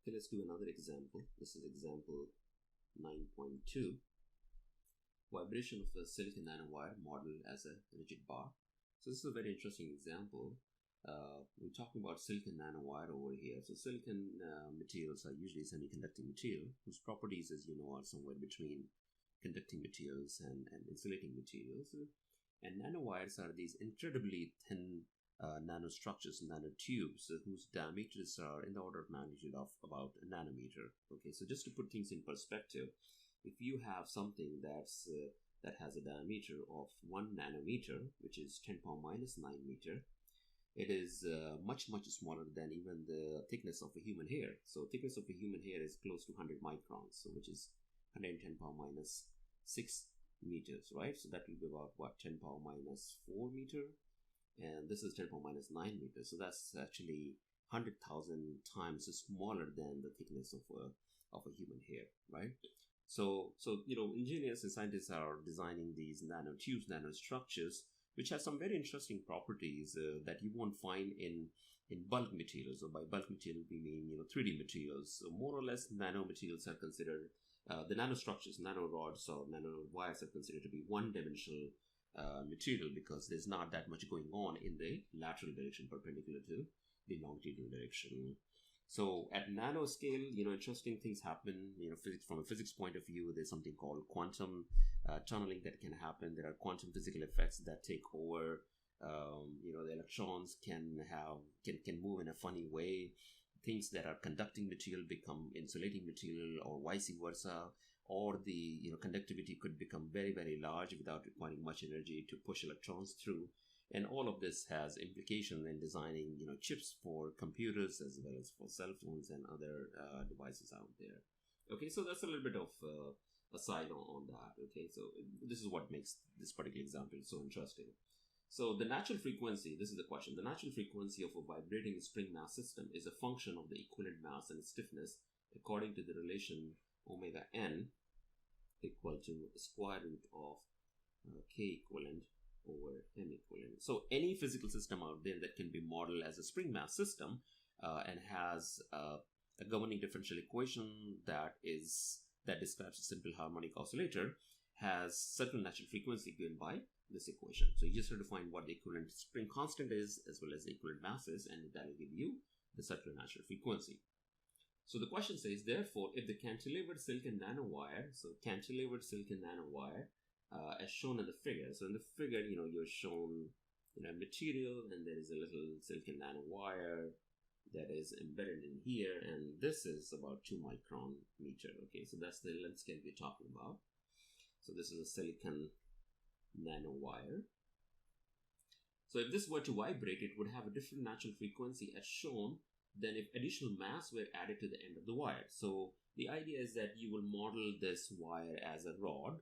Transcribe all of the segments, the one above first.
Okay, let's do another example. This is example 9.2. Vibration of a silicon nanowire modeled as a rigid bar. So this is a very interesting example. We're talking about silicon nanowire over here. So silicon materials are usually semiconducting material whose properties, as you know, are somewhere between conducting materials and insulating materials. And nanowires are these incredibly thin nanostructures, nanotubes, whose diameters are in the order of magnitude of about a nanometer. Okay, so just to put things in perspective, if you have something that has a diameter of 1 nanometer, which is 10 power minus 9 meter, it is much smaller than even the thickness of a human hair. So thickness of a human hair is close to 100 microns, so which is 110 power minus 6 meters, right? So that will be about what, 10 power minus 4 meter, and this is 10 power minus 9 meters. So that's actually 100,000 times smaller than the thickness of a human hair, right? So you know, engineers and scientists are designing these nanotubes, nanostructures, which have some very interesting properties that you won't find in bulk materials. So by bulk material, we mean, you know, 3D materials. So more or less, nanomaterials are considered, the nanostructures, nanorods or nanowires are considered to be one-dimensional material because there's not that much going on in the lateral direction perpendicular to the longitudinal direction. So at nanoscale, you know, interesting things happen. You know, from a physics point of view, there's something called quantum tunneling that can happen. There are quantum physical effects that take over. You know, the electrons can move in a funny way. Things that are conducting material become insulating material, or vice versa. Or the, you know, conductivity could become very large without requiring much energy to push electrons through. And all of this has implications in designing, you know, chips for computers as well as for cell phones and other devices out there. Okay, so that's a little bit of a side on that. Okay, so this is what makes this particular example so interesting. So the natural frequency, this is the question. The natural frequency of a vibrating spring mass system is a function of the equivalent mass and stiffness according to the relation omega n equal to square root of k equivalent over m equivalent. So any physical system out there that can be modeled as a spring mass system and has a governing differential equation that describes a simple harmonic oscillator has certain natural frequency given by this equation. So you just have to find what the equivalent spring constant is as well as the equivalent masses, and that will give you the circular natural frequency. So the question says, therefore, if the cantilevered silicon nanowire, as shown in the figure. So in the figure, you know, you're shown, you know, material, and there is a little silicon nanowire that is embedded in here, and this is about 2 micron meter. Okay, so that's the length scale we're talking about. So this is a silicon nanowire. So if this were to vibrate, it would have a different natural frequency as shown than if additional mass were added to the end of the wire. So the idea is that you will model this wire as a rod.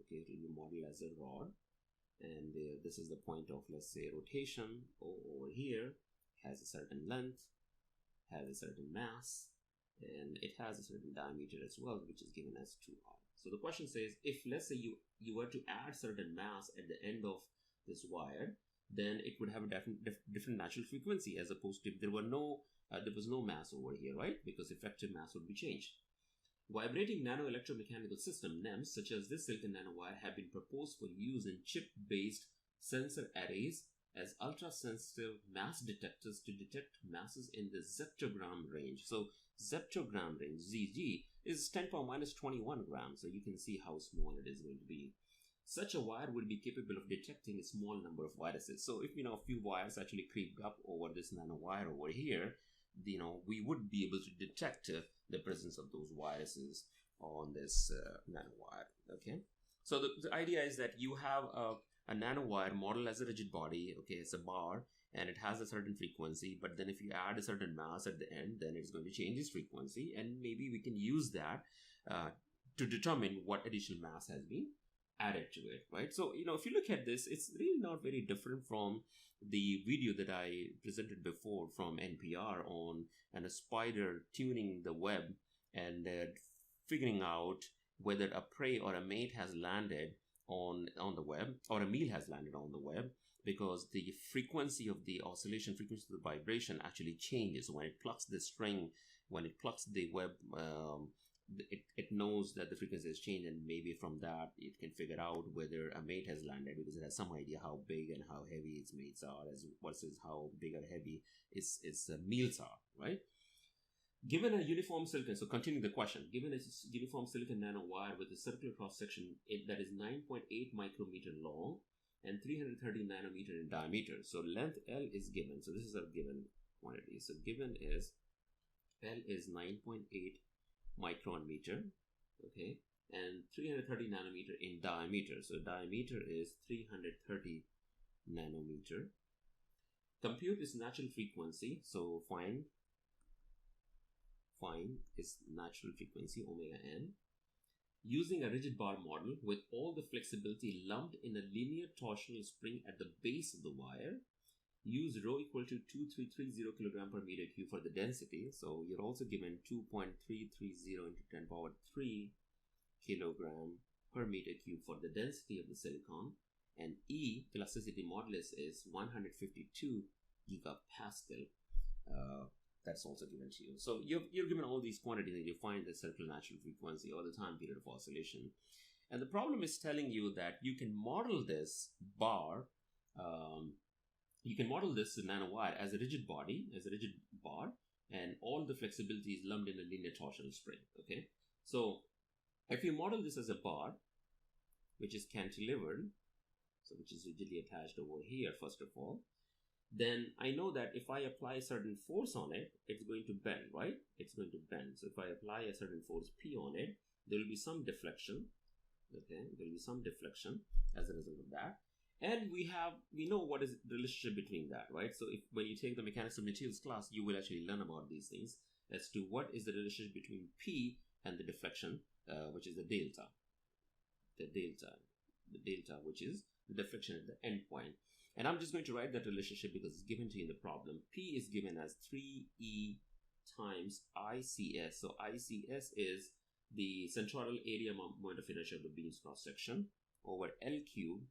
Okay, it will be modeled as a rod, and this is the point of, let's say, rotation over here, has a certain length, has a certain mass, and it has a certain diameter as well, which is given as 2r. So the question says, if, let's say, you were to add certain mass at the end of this wire, then it would have a different natural frequency, as opposed to if there was no mass over here, right? Because effective mass would be changed. Vibrating nanoelectromechanical system NEMS such as this silicon nanowire have been proposed for use in chip-based sensor arrays as ultra-sensitive mass detectors to detect masses in the zeptogram range. So zeptogram range, ZG, is 10 power minus 21 grams. So you can see how small it is going to be. Such a wire will be capable of detecting a small number of viruses. So if, you know, a few wires actually creep up over this nanowire over here, you know, we would be able to detect the presence of those viruses on this nanowire. Okay, so the idea is that you have a nanowire modeled as a rigid body. Okay, it's a bar and it has a certain frequency, but then if you add a certain mass at the end, then it's going to change its frequency, and maybe we can use that to determine what additional mass has been added to it, right? So, you know, if you look at this, it's really not very different from the video that I presented before from NPR on a spider tuning the web and figuring out whether a prey or a mate has landed on the web, or a meal has landed on the web. because the frequency of the oscillation, frequency of the vibration actually changes. When it plucks the string, when it plucks the web, it knows that the frequency has changed, and maybe from that it can figure out whether a mate has landed, because it has some idea how big and how heavy its mates are, as versus how big or heavy its meals are, right? Given a uniform silicon, so continuing the question, given a uniform silicon nanowire with a circular cross section that is 9.8 micrometer long and 330 nanometer in diameter, so length L is given. So this is a given quantity. So given is L is 9.8 micron meter, okay, and 330 nanometer in diameter. So diameter is 330 nanometer. Compute is natural frequency. So find its natural frequency, omega n, using a rigid bar model with all the flexibility lumped in a linear torsional spring at the base of the wire. Use rho equal to 2330 kilogram per meter cube for the density. So you're also given 2.330 into 10 power 3 kilogram per meter cube for the density of the silicon, and E, elasticity modulus, is 152 gigapascal. That's also given to you. So you're given all these quantities, and you find the circular natural frequency or the time period of oscillation. And the problem is telling you that you can model this bar, you can model this nanowire as a rigid body, as a rigid bar, and all the flexibility is lumped in a linear torsional spring. Okay, so if you model this as a bar, which is cantilevered, so which is rigidly attached over here, first of all, then I know that if I apply a certain force on it, it's going to bend, right? It's going to bend. So if I apply a certain force P on it, there will be some deflection. Okay, there will be some deflection as a result of that. And we know what is the relationship between that, right? So when you take the mechanics of materials class, you will actually learn about these things as to what is the relationship between P and the deflection, which is the delta, which is the deflection at the end point. And I'm just going to write that relationship because it's given to you in the problem. P is given as 3E times ICS. So ICS is the centroidal area moment of inertia of the beam's cross section over L cube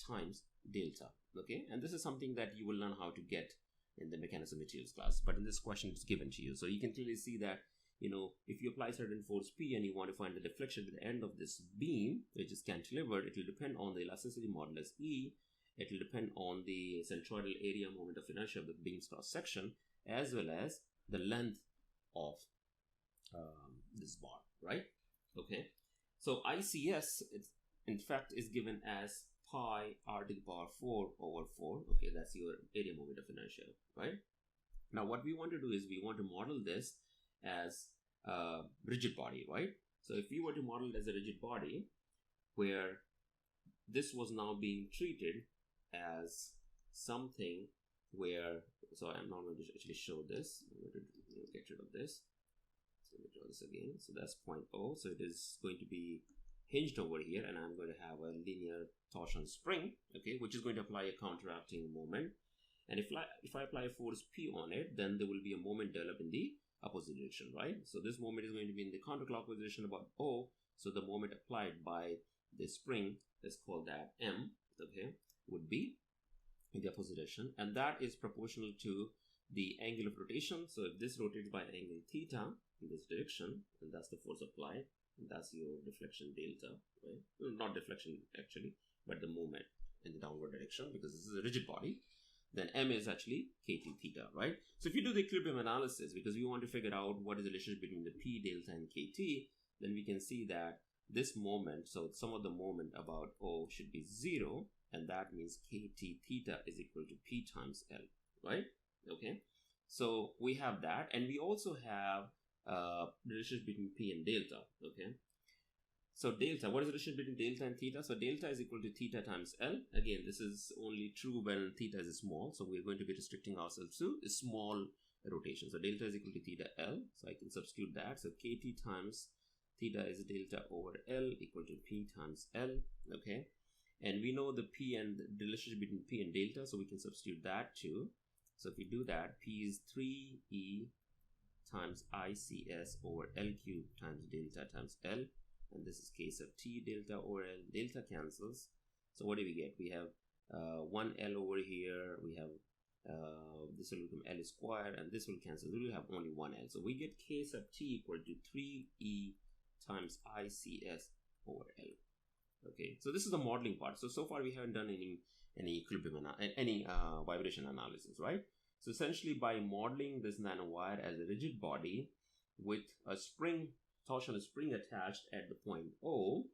times delta. Okay, and this is something that you will learn how to get in the mechanics of materials class, but in this question it's given to you. So you can clearly see that, you know, if you apply certain force P and you want to find the deflection at the end of this beam, which is cantilevered, it will depend on the elasticity modulus E. It will depend on the centroidal area moment of inertia of the beam's cross section, as well as the length of this bar, right? Okay, so ICS in fact is given as pi r to the power 4 over 4. Okay, that's your area moment of inertia, right? Now what we want to do is we want to model this as a rigid body, right? So if we were to model it as a rigid body where this was now being treated as something where, so I'm not going to actually show this. I'm going to get rid of this. So let me draw this again. So that's 0.0. So it is going to be hinged over here, and I'm going to have a linear torsion spring, okay, which is going to apply a counteracting moment. And if I apply a force P on it, then there will be a moment developed in the opposite direction, right? So this moment is going to be in the counterclockwise direction about O. So the moment applied by the spring, let's call that M, okay, would be in the opposite direction, and that is proportional to the angle of rotation. So if this rotates by angle theta in this direction, and that's the force applied, and that's your deflection delta, right? Well, not deflection actually, but the moment in the downward direction, because this is a rigid body. Then M is actually kt theta, right? So if you do the equilibrium analysis, because we want to figure out what is the relationship between the P delta and kt, then we can see that this moment, so some of the moment about O should be 0, and that means kt theta is equal to P times L, right? Okay, so we have that, and we also have the relationship between P and delta, okay? So delta, what is the relationship between delta and theta? So delta is equal to theta times L. Again, this is only true when theta is small, so we're going to be restricting ourselves to a small rotation. So delta is equal to theta L, so I can substitute that. So kt times theta is delta over L equal to P times L, okay? And we know the P and the relationship between P and delta, so we can substitute that too. So if we do that, P is 3E times ICS over L cube times delta times L. And this is case of T delta over L. Delta cancels. So what do we get? We have one L over here, we have this will become L square, and this will cancel. We will have only one L. So we get K sub T equal to 3E times ICS over L. Okay, so this is the modeling part. So far we haven't done any equilibrium vibration analysis, right? So essentially, by modeling this nanowire as a rigid body with a spring, torsional spring attached at the point O,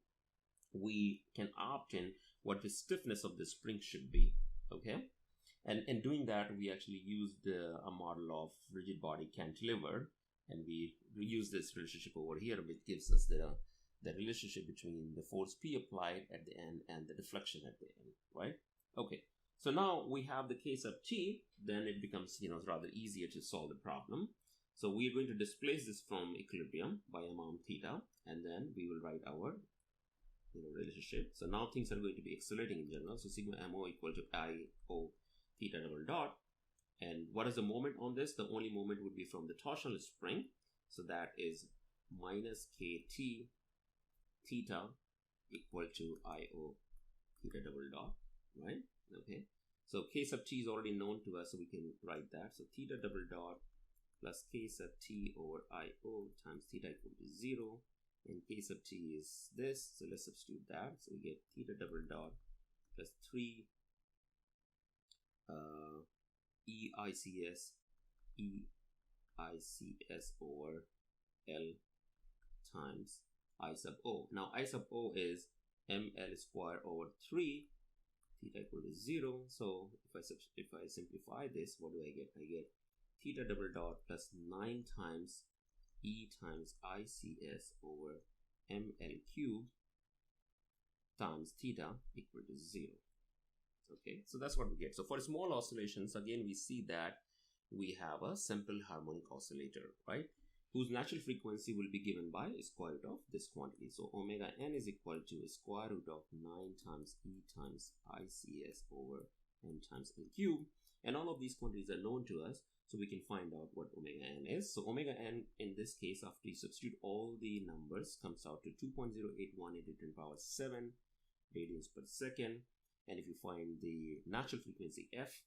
we can obtain what the stiffness of the spring should be. Okay, and in doing that, we actually used a model of rigid body cantilever, and we reuse this relationship over here, which gives us the relationship between the force P applied at the end and the deflection at the end, right? Okay, so now we have the K sub T, then it becomes, rather easier to solve the problem. So we are going to displace this from equilibrium by amount theta, and then we will write our relationship. So now things are going to be accelerating in general. So sigma MO equal to IO theta double dot. And what is the moment on this? The only moment would be from the torsional spring. So that is minus KT theta equal to IO theta double dot, right? Okay. So K sub T is already known to us, so we can write that. So theta double dot plus K sub T over IO times theta equal to 0. And K sub T is this, so let's substitute that. So we get theta double dot plus 3 EICS over L times I sub O. Now I sub O is ML square over 3, theta equal to 0. So if I simplify this, what do I get? I get theta double dot plus 9 times E times ICS over ML cube times theta equal to 0. Okay, so that's what we get. So for small oscillations, again, we see that we have a simple harmonic oscillator, right? Whose natural frequency will be given by square root of this quantity. So omega n is equal to square root of 9 times E times ICS over M times L cube. And all of these quantities are known to us, so we can find out what omega n is. So omega n in this case, after you substitute all the numbers, comes out to 2.081 into 10 power 7 radians per second. And if you find the natural frequency f,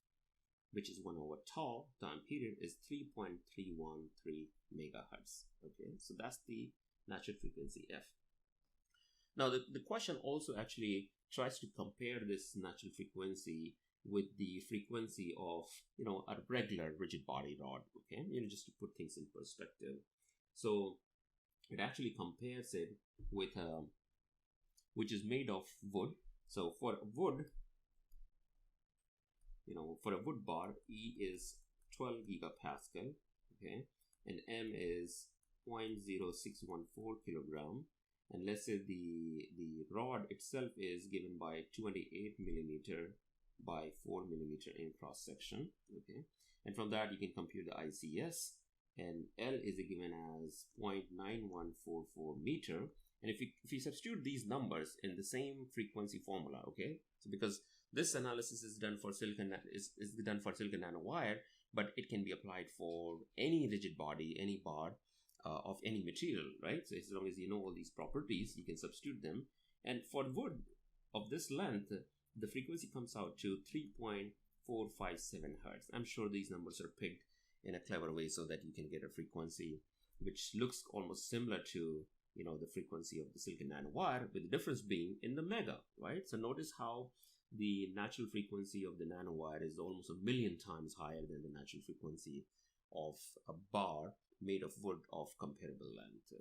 which is 1 over tau, time period is 3.313 megahertz. Okay, so that's the natural frequency f. Now the question also actually tries to compare this natural frequency with the frequency of a regular rigid body rod. Okay, just to put things in perspective. So it actually compares it with which is made of wood. So for wood, for a wood bar, E is 12 gigapascal, okay, and M is 0.0614 kilogram, and let's say the rod itself is given by 28 millimeter by 4 millimeter in cross section, okay, and from that you can compute the ICS, and L is given as 0.9144 meter. And if you substitute these numbers in the same frequency formula, okay, so because this analysis is done for silicon nanowire, but it can be applied for any rigid body, any bar of any material, right? So as long as you know all these properties, you can substitute them. And for wood of this length, the frequency comes out to 3.457 hertz. I'm sure these numbers are picked in a clever way so that you can get a frequency which looks almost similar to the frequency of the silicon nanowire, with the difference being in the mega, right? So notice how the natural frequency of the nanowire is almost 1,000,000 times higher than the natural frequency of a bar made of wood of comparable length.